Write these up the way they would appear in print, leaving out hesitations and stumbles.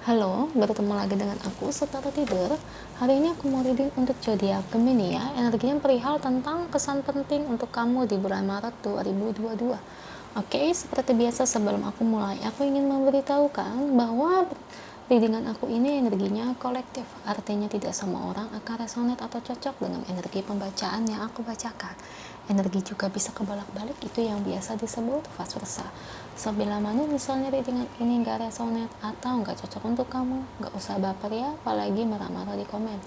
Halo, bertemu lagi dengan aku Setara Tidur. Hari ini aku mau reading untuk zodiak Gemini ya. Energinya perihal tentang kesan penting untuk kamu di bulan Maret 2022. Oke, seperti biasa sebelum aku mulai, aku ingin memberitahukan bahwa readingan aku ini energinya kolektif. Artinya tidak semua orang akan resonate atau cocok dengan energi pembacaan yang aku bacakan. Energi juga bisa kebolak-balik, itu yang biasa disebut vice versa. Bila mana misalnya readingan ini gak resonate atau gak cocok untuk kamu, gak usah baper ya, apalagi marah-marah di komen.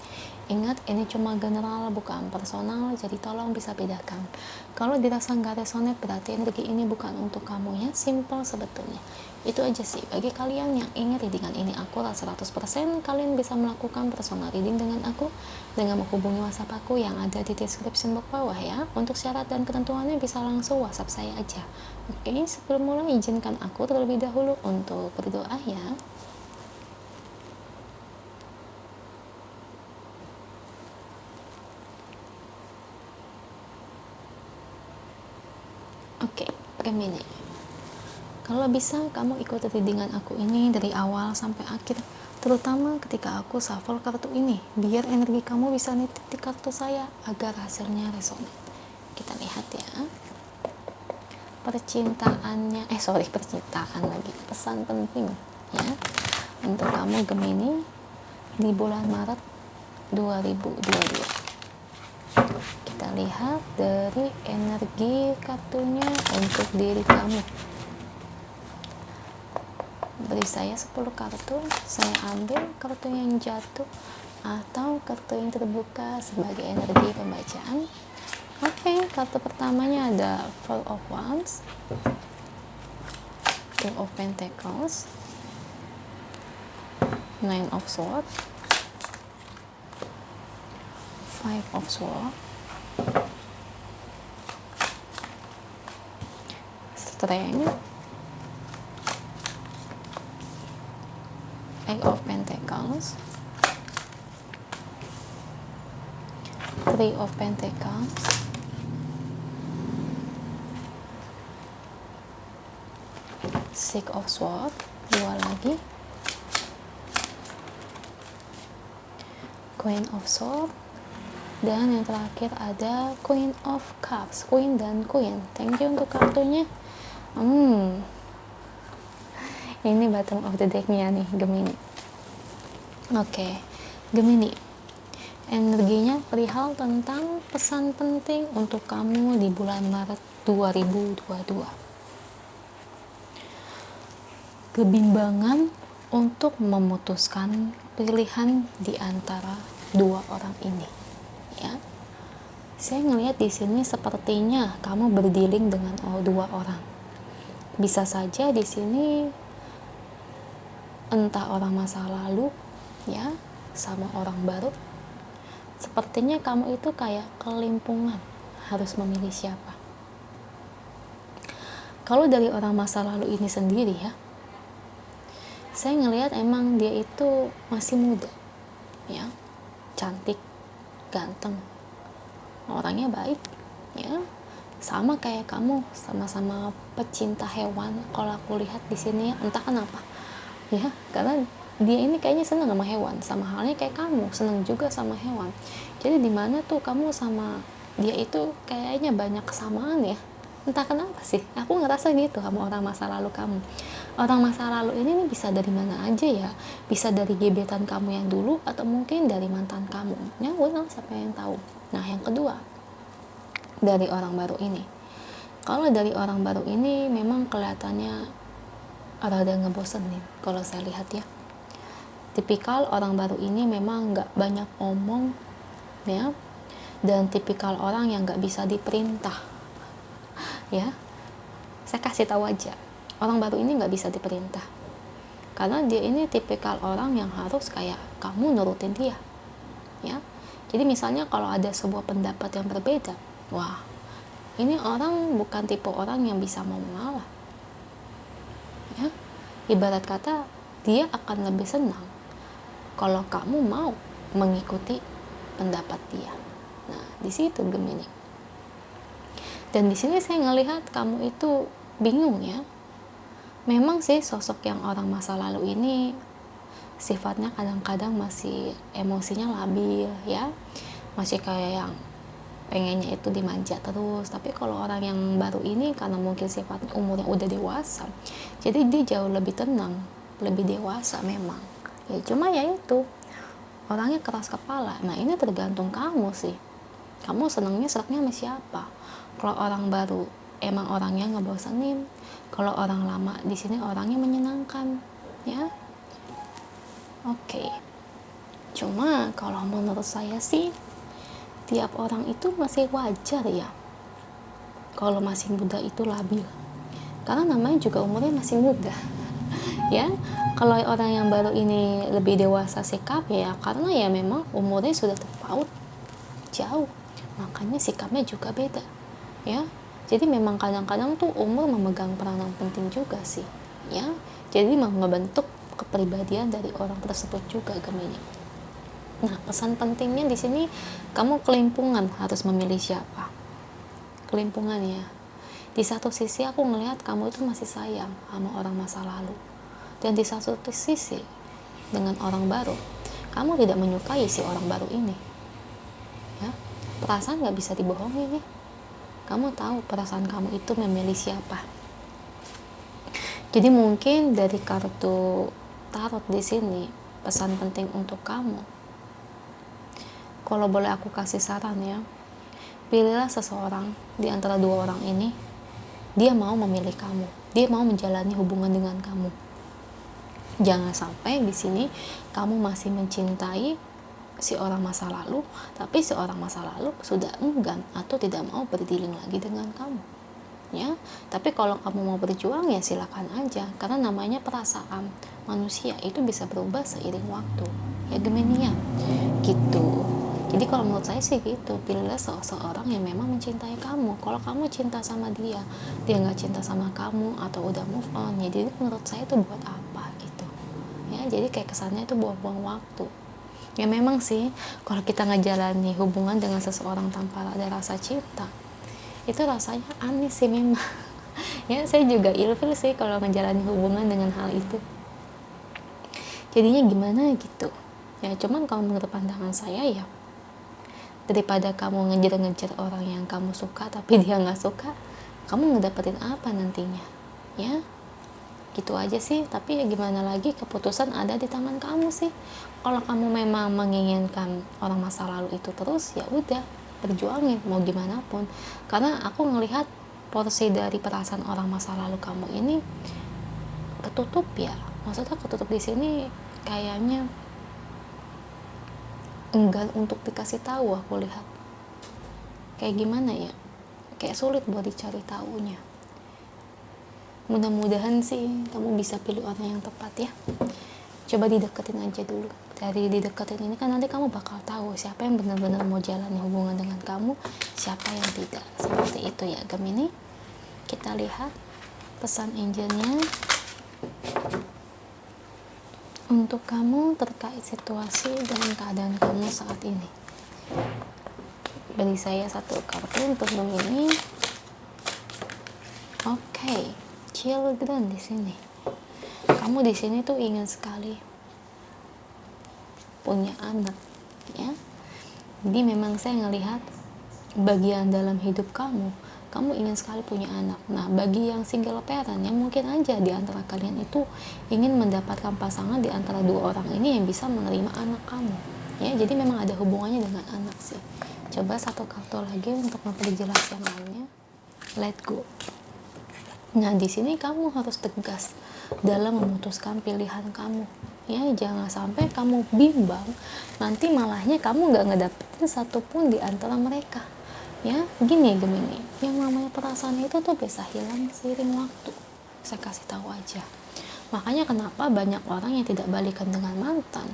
Ingat, ini cuma general bukan personal, jadi tolong bisa bedakan. Kalau dirasa gak resonate berarti energi ini bukan untuk kamu ya, simple sebetulnya. Itu aja sih. Bagi kalian yang ingin readingan ini akurat 100%, kalian bisa melakukan personal reading dengan aku dengan menghubungi WhatsApp aku yang ada di description box bawah ya. Untuk syarat dan ketentuannya bisa langsung WhatsApp saya aja. Oke, sebelum mulai izinkan aku terlebih dahulu untuk berdoa ya. Oke, Gemini. Kalau bisa kamu ikut readingan aku ini dari awal sampai akhir, terutama ketika aku shuffle kartu ini, biar energi kamu bisa nitip di kartu saya agar hasilnya resonate. Kita lihat ya. Percintaan lagi, pesan penting ya untuk kamu Gemini di bulan Maret 2022. Kita lihat dari energi kartunya untuk diri kamu. Beri saya 10 kartu, saya ambil kartu yang jatuh atau kartu yang terbuka sebagai energi pembacaan. Oke, kartu pertamanya ada Four of Wands, Two of Pentacles, Nine of Swords, Five of Swords, Strength, Eight of Pentacles, Three of Pentacles, Six of Swords, dua lagi, Queen of Swords, dan yang terakhir ada Queen of Cups. Queen dan Queen. Thank you untuk kartunya. Ini bottom of the decknya nih Gemini. Oke, Gemini, energinya perihal tentang pesan penting untuk kamu di bulan Maret 2022. Kebimbangan untuk memutuskan pilihan di antara dua orang ini ya. Saya ngelihat di sini sepertinya kamu berdealing dengan dua orang. Bisa saja di sini entah orang masa lalu ya sama orang baru. Sepertinya kamu itu kayak kelimpungan, harus memilih siapa. Kalau dari orang masa lalu ini sendiri ya, saya ngelihat emang dia itu masih muda ya, cantik, ganteng, orangnya baik ya, sama kayak kamu, sama-sama pecinta hewan. Kalau aku lihat di sini ya, entah kenapa ya, karena dia ini kayaknya senang sama hewan, sama halnya kayak kamu senang juga sama hewan. Jadi di mana tuh kamu sama dia itu kayaknya banyak kesamaan ya, entah kenapa sih, aku ngerasa gitu sama orang masa lalu kamu. Orang masa lalu ini nih bisa dari mana aja ya, bisa dari gebetan kamu yang dulu atau mungkin dari mantan kamu ya, siapa yang tahu. Nah yang kedua, dari orang baru ini. Kalau dari orang baru ini memang kelihatannya rada ngebosenin kalau saya lihat ya. Tipikal orang baru ini memang nggak banyak omong ya, dan tipikal orang yang nggak bisa diperintah ya. Saya kasih tahu aja, orang baru ini nggak bisa diperintah karena dia ini tipikal orang yang harus kayak kamu nurutin dia ya. Jadi misalnya kalau ada sebuah pendapat yang berbeda, wah ini orang bukan tipe orang yang bisa mau mengalah ya. Ibarat kata dia akan lebih senang kalau kamu mau mengikuti pendapat dia. Nah di situ Gemini. Dan di sini saya ngelihat kamu itu bingung ya. Memang sih sosok yang orang masa lalu ini sifatnya kadang-kadang masih emosinya labil ya, masih kayak yang pengennya itu dimanja terus. Tapi kalau orang yang baru ini karena mungkin sifat umurnya udah dewasa, jadi dia jauh lebih tenang, lebih dewasa memang ya. Cuma ya itu, orangnya keras kepala. Nah ini tergantung kamu sih, kamu senangnya seraknya sama siapa. Kalau orang baru emang orangnya ngebosenin, kalau orang lama di sini orangnya menyenangkan ya. Oke. Cuma kalau menurut saya sih tiap orang itu masih wajar ya kalau masih muda itu labil, karena namanya juga umurnya masih muda ya. Kalau orang yang baru ini lebih dewasa sikap ya karena ya memang umurnya sudah terpaut jauh, makanya sikapnya juga beda ya. Jadi memang kadang-kadang tuh umur memegang peranan penting juga sih ya, jadi ngebentuk kepribadian dari orang tersebut juga Gemini. Nah pesan pentingnya di sini, kamu kelimpungan harus memilih siapa. Kelimpungan ya, di satu sisi aku ngelihat kamu itu masih sayang sama orang masa lalu, dan di satu sisi dengan orang baru kamu tidak menyukai si orang baru ini ya. Perasaan gak bisa dibohongi nih, kamu tahu perasaan kamu itu memilih siapa. Jadi mungkin dari kartu tarot di sini pesan penting untuk kamu, kalau boleh aku kasih saran ya, pilihlah seseorang di antara dua orang ini, dia mau memilih kamu, dia mau menjalani hubungan dengan kamu. Jangan sampai di sini kamu masih mencintai si orang masa lalu, tapi si orang masa lalu sudah enggan atau tidak mau berdealing lagi dengan kamu ya. Tapi kalau kamu mau berjuang ya silakan aja, karena namanya perasaan manusia itu bisa berubah seiring waktu ya Gemini ya gitu. Jadi kalau menurut saya sih gitu, pilihlah seseorang yang memang mencintai kamu. Kalau kamu cinta sama dia, dia nggak cinta sama kamu atau udah move on ya, jadi menurut saya itu buat apa gitu ya. Jadi kayak kesannya itu buang-buang waktu ya. Memang sih kalau kita ngejalani hubungan dengan seseorang tanpa ada rasa cinta, itu rasanya aneh sih memang ya. Saya juga ilfil sih kalau menjalani hubungan dengan hal itu, jadinya gimana gitu ya. Cuman kalau menurut pandangan saya ya, daripada kamu ngejar-ngejar orang yang kamu suka tapi dia nggak suka, kamu ngedapetin apa nantinya ya. Gitu aja sih. Tapi ya gimana lagi, keputusan ada di tangan kamu sih. Kalau kamu memang menginginkan orang masa lalu itu terus, ya udah perjuangin mau gimana pun. Karena aku ngelihat porsi dari perasaan orang masa lalu kamu ini ketutup ya. Maksudnya ketutup di sini kayaknya enggan untuk dikasih tahu. Aku lihat kayak gimana ya, kayak sulit buat dicari tahunya. Mudah-mudahan sih kamu bisa pilih orang yang tepat ya. Coba dideketin aja dulu. Dari dideketin ini kan nanti kamu bakal tahu siapa yang benar-benar mau jalani hubungan dengan kamu, siapa yang tidak. Seperti itu ya Gemini. Kita lihat pesan angelnya untuk kamu terkait situasi dan keadaan kamu saat ini. Beri saya satu kartu untuk Gemini. Oke, children di sini. Kamu di sini tuh ingin sekali punya anak ya. Jadi memang saya ngelihat bagian dalam hidup kamu ingin sekali punya anak. Nah bagi yang single parent, yang mungkin aja di antara kalian itu ingin mendapatkan pasangan di antara dua orang ini yang bisa menerima anak kamu ya. Jadi memang ada hubungannya dengan anak sih. Coba satu kartu lagi untuk memperjelas yang lainnya. Let go. Nah di sini kamu harus tegas dalam memutuskan pilihan kamu ya. Jangan sampai kamu bimbang, nanti malahnya kamu nggak ngedapetin satupun di antara mereka ya. Gini Gemini, yang namanya perasaan itu tuh bisa hilang seiring waktu. Saya kasih tahu aja. Makanya kenapa banyak orang yang tidak balikan dengan mantan,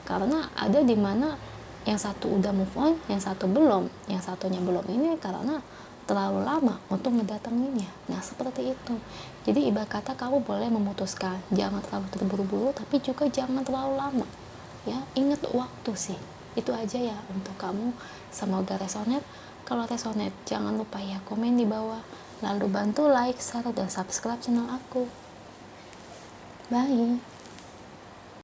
karena ada di mana yang satu udah move on, yang satu belum. Yang satunya belum ini karena terlalu lama untuk ngedatanginnya. Nah seperti itu. Jadi ibarat kata kamu boleh memutuskan, jangan terlalu terburu-buru, tapi juga jangan terlalu lama ya. Ingat waktu sih, itu aja ya untuk kamu. Semoga resonate. Kalau resonate jangan lupa ya komen di bawah, lalu bantu like, share, dan subscribe channel aku. Bye.